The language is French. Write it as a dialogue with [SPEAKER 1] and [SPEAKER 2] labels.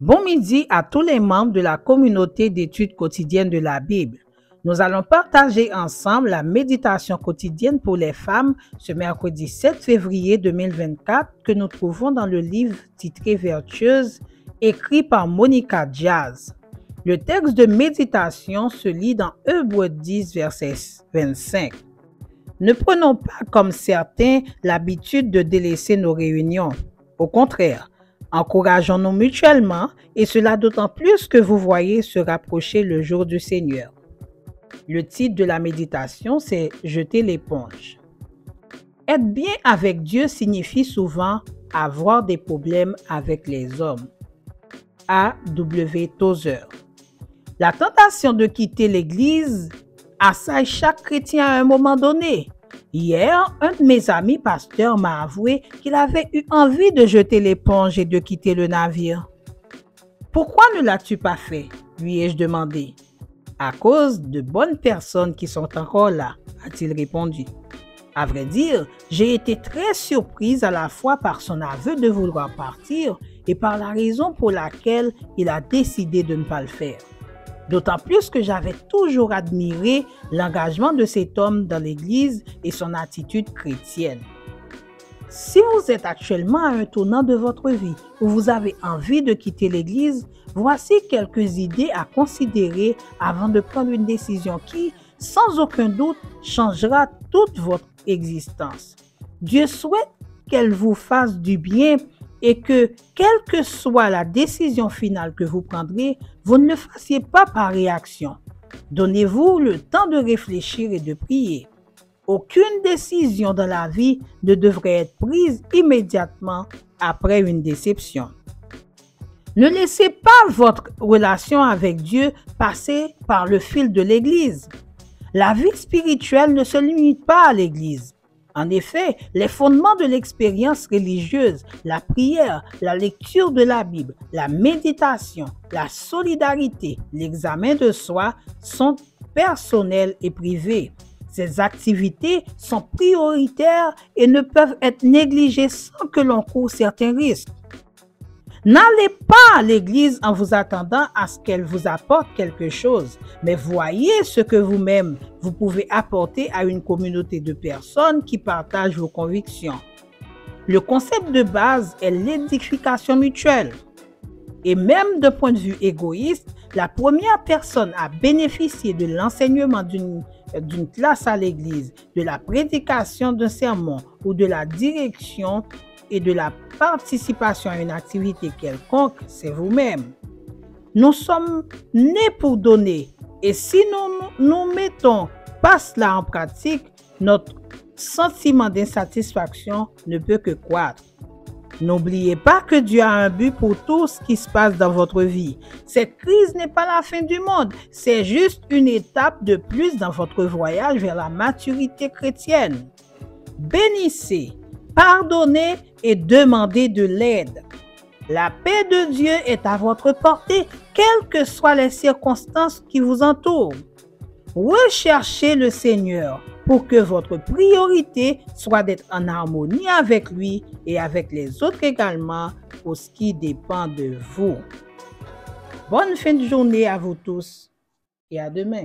[SPEAKER 1] Bon midi à tous les membres de la communauté d'études quotidiennes de la Bible. Nous allons partager ensemble la méditation quotidienne pour les femmes ce mercredi 7 février 2024 que nous trouvons dans le livre titré Vertueuse, écrit par Monica Diaz. Le texte de méditation se lit dans Hébreux 10, verset 25. Ne prenons pas comme certains l'habitude de délaisser nos réunions. Au contraire, encourageons-nous mutuellement et cela d'autant plus que vous voyez se rapprocher le jour du Seigneur. Le titre de la méditation, c'est « Jeter l'éponge ». Être bien avec Dieu signifie souvent avoir des problèmes avec les hommes. A.W. Tozer. La tentation de quitter l'Église assaille chaque chrétien à un moment donné. Hier, un de mes amis pasteurs m'a avoué qu'il avait eu envie de jeter l'éponge et de quitter le navire. « Pourquoi ne l'as-tu pas fait ?» lui ai-je demandé. « À cause de bonnes personnes qui sont encore là », a-t-il répondu. À vrai dire, j'ai été très surprise à la fois par son aveu de vouloir partir et par la raison pour laquelle il a décidé de ne pas le faire. D'autant plus que j'avais toujours admiré l'engagement de cet homme dans l'Église et son attitude chrétienne. Si vous êtes actuellement à un tournant de votre vie où vous avez envie de quitter l'Église, voici quelques idées à considérer avant de prendre une décision qui, sans aucun doute, changera toute votre existence. Dieu souhaite qu'elle vous fasse du bien et que, quelle que soit la décision finale que vous prendrez, vous ne le fassiez pas par réaction. Donnez-vous le temps de réfléchir et de prier. Aucune décision dans la vie ne devrait être prise immédiatement après une déception. Ne laissez pas votre relation avec Dieu passer par le fil de l'Église. La vie spirituelle ne se limite pas à l'Église. En effet, les fondements de l'expérience religieuse, la prière, la lecture de la Bible, la méditation, la solidarité, l'examen de soi sont personnels et privés. Ces activités sont prioritaires et ne peuvent être négligées sans que l'on court certains risques. N'allez pas à l'Église en vous attendant à ce qu'elle vous apporte quelque chose, mais voyez ce que vous-même, vous pouvez apporter à une communauté de personnes qui partagent vos convictions. Le concept de base est l'édification mutuelle. Et même d'un point de vue égoïste, la première personne à bénéficier de l'enseignement d'une classe à l'Église, de la prédication d'un sermon ou de la direction et de la participation à une activité quelconque, c'est vous-même. Nous sommes nés pour donner et si nous mettons pas cela en pratique, notre sentiment d'insatisfaction ne peut que croître. N'oubliez pas que Dieu a un but pour tout ce qui se passe dans votre vie. Cette crise n'est pas la fin du monde, c'est juste une étape de plus dans votre voyage vers la maturité chrétienne. Bénissez, pardonnez et demandez de l'aide. La paix de Dieu est à votre portée, quelles que soient les circonstances qui vous entourent. Recherchez le Seigneur pour que votre priorité soit d'être en harmonie avec lui et avec les autres également pour ce qui dépend de vous. Bonne fin de journée à vous tous et à demain.